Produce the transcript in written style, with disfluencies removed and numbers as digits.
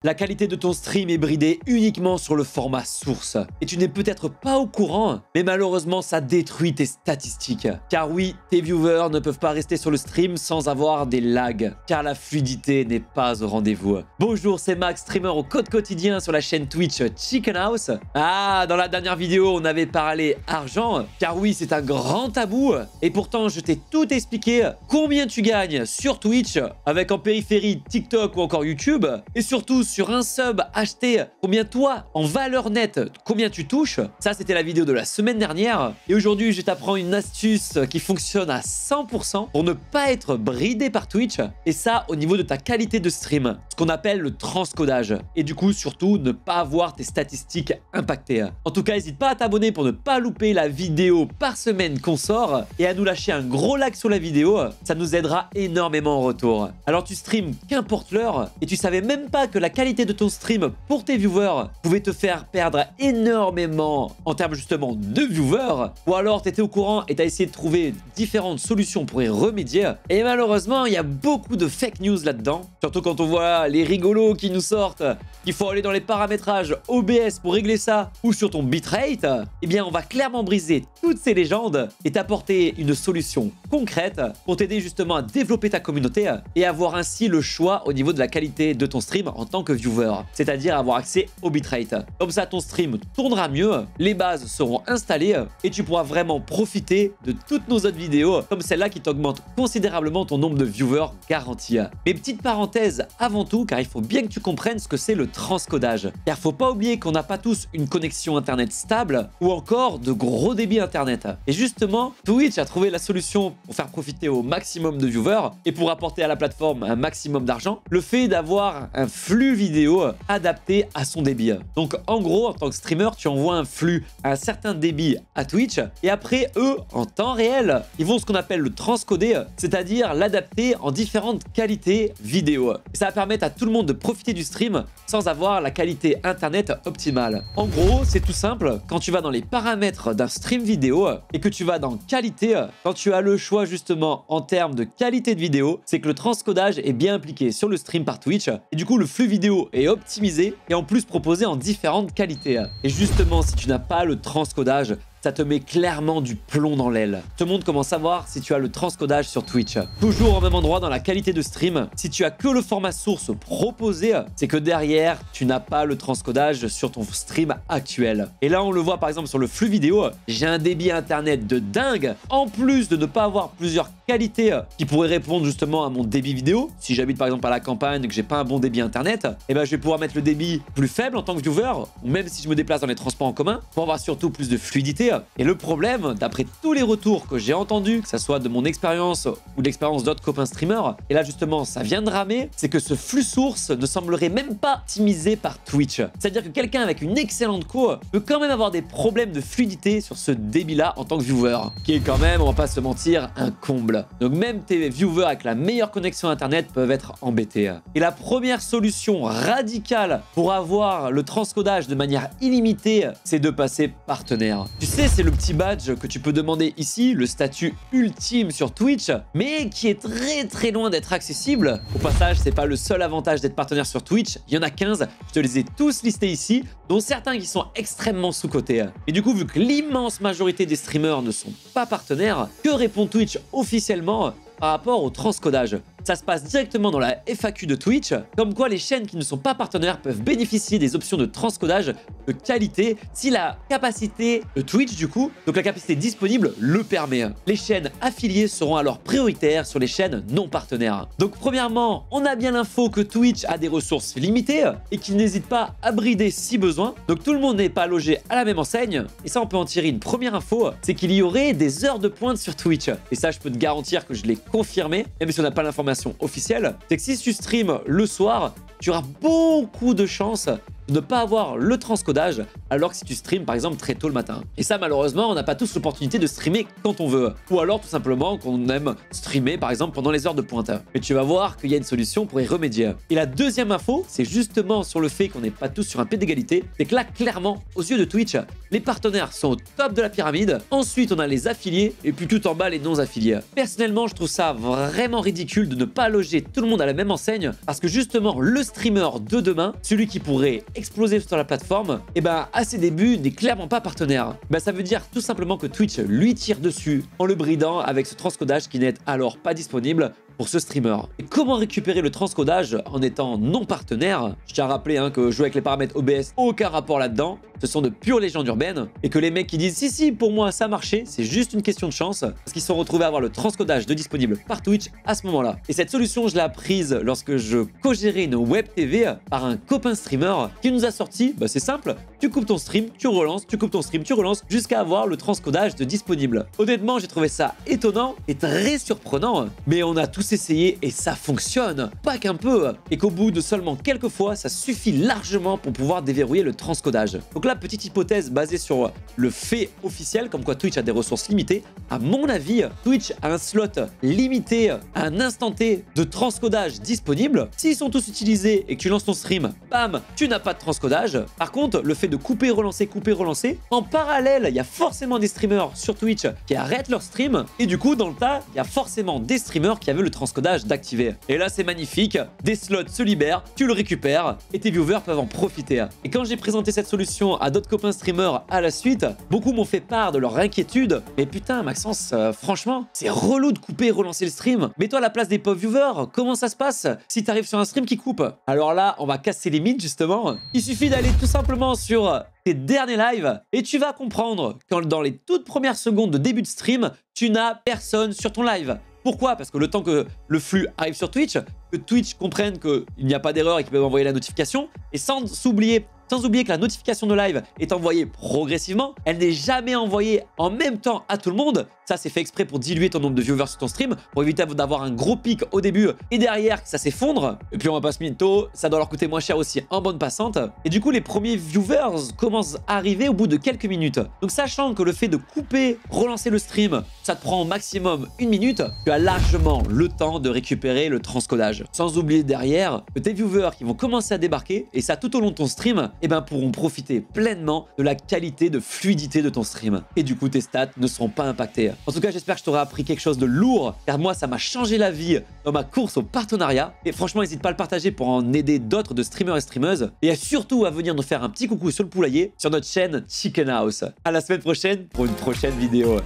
La qualité de ton stream est bridée uniquement sur le format source. Et tu n'es peut-être pas au courant, mais malheureusement ça détruit tes statistiques. Car oui, tes viewers ne peuvent pas rester sur le stream sans avoir des lags, car la fluidité n'est pas au rendez-vous. Bonjour, c'est Max, streamer au code quotidien sur la chaîne Twitch Chicken House. Ah, dans la dernière vidéo, on avait parlé argent, car oui, c'est un grand tabou. Et pourtant, je t'ai tout expliqué. Combien tu gagnes sur Twitch, avec en périphérie TikTok ou encore YouTube, et surtout sur un sub acheté, combien toi, en valeur nette, combien tu touches. Ça, c'était la vidéo de la semaine dernière. Et aujourd'hui, je t'apprends une astuce qui fonctionne à 100% pour ne pas être bridé par Twitch. Et ça, au niveau de ta qualité de stream. Ce qu'on appelle le transcodage. Et du coup, surtout, ne pas avoir tes statistiques impactées. En tout cas, n'hésite pas à t'abonner pour ne pas louper la vidéo par semaine qu'on sort. Et à nous lâcher un gros like sur la vidéo. Ça nous aidera énormément en retour. Alors, tu streams qu'importe l'heure. Et tu savais même pas que la qualité de ton stream pour tes viewers pouvait te faire perdre énormément en termes justement de viewers, ou alors tu étais au courant et tu as essayé de trouver différentes solutions pour y remédier, et malheureusement il y a beaucoup de fake news là-dedans, surtout quand on voit les rigolos qui nous sortent qu'il faut aller dans les paramétrages OBS pour régler ça, ou sur ton bitrate. Eh bien on va clairement briser toutes ces légendes et t'apporter une solution concrète pour t'aider justement à développer ta communauté et avoir ainsi le choix au niveau de la qualité de ton stream en tant que viewer, c'est-à-dire avoir accès au bitrate. Comme ça, ton stream tournera mieux, les bases seront installées et tu pourras vraiment profiter de toutes nos autres vidéos comme celle-là qui t'augmente considérablement ton nombre de viewers garantis. Mais petite parenthèse avant tout, car il faut bien que tu comprennes ce que c'est le transcodage. Car faut pas oublier qu'on n'a pas tous une connexion internet stable ou encore de gros débits internet. Et justement, Twitch a trouvé la solution pour faire profiter au maximum de viewers et pour apporter à la plateforme un maximum d'argent, le fait d'avoir un flux vidéo adapté à son débit. Donc en gros, en tant que streamer, tu envoies un flux à un certain débit à Twitch et après, eux, en temps réel, ils vont ce qu'on appelle le transcoder, c'est-à-dire l'adapter en différentes qualités vidéo. Et ça va permettre à tout le monde de profiter du stream sans avoir la qualité internet optimale. En gros, c'est tout simple, quand tu vas dans les paramètres d'un stream vidéo et que tu vas dans qualité, quand tu as le choix justement en termes de qualité de vidéo, c'est que le transcodage est bien impliqué sur le stream par Twitch et du coup le flux vidéo est optimisé et en plus proposé en différentes qualités. Et justement, si tu n'as pas le transcodage, ça te met clairement du plomb dans l'aile. Je te montre comment savoir si tu as le transcodage sur Twitch. Toujours au même endroit dans la qualité de stream, si tu as que le format source proposé, c'est que derrière, tu n'as pas le transcodage sur ton stream actuel. Et là, on le voit par exemple sur le flux vidéo, j'ai un débit internet de dingue, en plus de ne pas avoir plusieurs qualités qui pourraient répondre justement à mon débit vidéo. Si j'habite par exemple à la campagne et que j'ai pas un bon débit internet, eh ben, je vais pouvoir mettre le débit plus faible en tant que viewer, ou même si je me déplace dans les transports en commun, pour avoir surtout plus de fluidité. Et le problème, d'après tous les retours que j'ai entendus, que ce soit de mon expérience ou de l'expérience d'autres copains streamers, et là justement ça vient de ramer, c'est que ce flux source ne semblerait même pas optimisé par Twitch. C'est-à-dire que quelqu'un avec une excellente co peut quand même avoir des problèmes de fluidité sur ce débit-là en tant que viewer, qui est quand même, on va pas se mentir, un comble. Donc même tes viewers avec la meilleure connexion internet peuvent être embêtés. Et la première solution radicale pour avoir le transcodage de manière illimitée, c'est de passer partenaire. Tu sais, c'est le petit badge que tu peux demander ici, le statut ultime sur Twitch, mais qui est très loin d'être accessible. Au passage, c'est pas le seul avantage d'être partenaire sur Twitch, il y en a 15, je te les ai tous listés ici, dont certains qui sont extrêmement sous-cotés. Et du coup, vu que l'immense majorité des streamers ne sont pas partenaires, que répond Twitch officiellement par rapport au transcodage? Ça se passe directement dans la FAQ de Twitch, comme quoi les chaînes qui ne sont pas partenaires peuvent bénéficier des options de transcodage de qualité si la capacité de Twitch du coup, donc la capacité disponible le permet. Les chaînes affiliées seront alors prioritaires sur les chaînes non partenaires. Donc premièrement, on a bien l'info que Twitch a des ressources limitées et qu'il n'hésite pas à brider si besoin. Donc tout le monde n'est pas logé à la même enseigne. Et ça, on peut en tirer une première info, c'est qu'il y aurait des heures de pointe sur Twitch. Et ça, je peux te garantir que je l'ai confirmé, même si on n'a pas l'information officielle, c'est que si tu streams le soir, tu auras beaucoup de chances de ne pas avoir le transcodage alors que si tu streams par exemple très tôt le matin. Et ça malheureusement on n'a pas tous l'opportunité de streamer quand on veut. Ou alors tout simplement qu'on aime streamer par exemple pendant les heures de pointe. Mais tu vas voir qu'il y a une solution pour y remédier. Et la deuxième info, c'est justement sur le fait qu'on n'est pas tous sur un pied d'égalité. C'est que là clairement, aux yeux de Twitch, les partenaires sont au top de la pyramide. Ensuite on a les affiliés et puis tout en bas les non-affiliés. Personnellement je trouve ça vraiment ridicule de ne pas loger tout le monde à la même enseigne parce que justement le streamer de demain, celui qui pourrait exploser sur la plateforme, et ben à ses débuts n'est clairement pas partenaire. Ben, ça veut dire tout simplement que Twitch lui tire dessus en le bridant avec ce transcodage qui n'est alors pas disponible pour ce streamer. Et comment récupérer le transcodage en étant non partenaire? Je tiens à rappeler que jouer avec les paramètres OBS, aucun rapport là-dedans. Ce sont de pures légendes urbaines. Et que les mecs qui disent si pour moi ça a marché, c'est juste une question de chance. Parce qu'ils se sont retrouvés à avoir le transcodage de disponible par Twitch à ce moment-là. Et cette solution, je l'ai apprise lorsque je co-gérais une web TV par un copain streamer qui nous a sorti, c'est simple, tu coupes ton stream, tu relances, tu coupes ton stream, tu relances, jusqu'à avoir le transcodage de disponible. Honnêtement, j'ai trouvé ça étonnant et très surprenant. Mais on a tous essayé et ça fonctionne, pas qu'un peu. Et qu'au bout de seulement quelques fois, ça suffit largement pour pouvoir déverrouiller le transcodage. Donc là, petite hypothèse basée sur le fait officiel, comme quoi Twitch a des ressources limitées. À mon avis, Twitch a un slot limité à un instant T de transcodage disponible. S'ils sont tous utilisés et que tu lances ton stream, bam, tu n'as pas de transcodage. Par contre, le fait de couper, relancer, en parallèle, il y a forcément des streamers sur Twitch qui arrêtent leur stream. Et du coup, dans le tas, il y a forcément des streamers qui avaient le transcodage d'activer. Et là, c'est magnifique. Des slots se libèrent, tu le récupères et tes viewers peuvent en profiter. Et quand j'ai présenté cette solution à d'autres copains streamers à la suite, beaucoup m'ont fait part de leur inquiétude. Mais putain, Maxence, franchement, c'est relou de couper et relancer le stream. Mets-toi à la place des pauvres viewers. Comment ça se passe si t'arrives sur un stream qui coupe? Alors là, on va casser les mythes justement. Il suffit d'aller tout simplement sur tes derniers lives et tu vas comprendre quand dans les toutes premières secondes de début de stream, tu n'as personne sur ton live. Pourquoi? Parce que le temps que le flux arrive sur Twitch, que Twitch comprenne qu'il n'y a pas d'erreur et qu'ils peuvent envoyer la notification, et sans oublier que la notification de live est envoyée progressivement, elle n'est jamais envoyée en même temps à tout le monde. Ça, c'est fait exprès pour diluer ton nombre de viewers sur ton stream, pour éviter d'avoir un gros pic au début et derrière que ça s'effondre. Et puis on va pas se mytho, ça doit leur coûter moins cher aussi en bande passante. Et du coup, les premiers viewers commencent à arriver au bout de quelques minutes. Donc sachant que le fait de couper, relancer le stream, ça te prend au maximum 1 minute, tu as largement le temps de récupérer le transcodage. Sans oublier derrière que tes viewers qui vont commencer à débarquer, et ça tout au long de ton stream, pourront profiter pleinement de la qualité de fluidité de ton stream. Et du coup, tes stats ne seront pas impactés. En tout cas, j'espère que je t'aurai appris quelque chose de lourd, car moi, ça m'a changé la vie dans ma course au partenariat. Et franchement, n'hésite pas à le partager pour en aider d'autres de streamers et streameuses. Et surtout à venir nous faire un petit coucou sur le poulailler sur notre chaîne Chicken House. À la semaine prochaine pour une prochaine vidéo.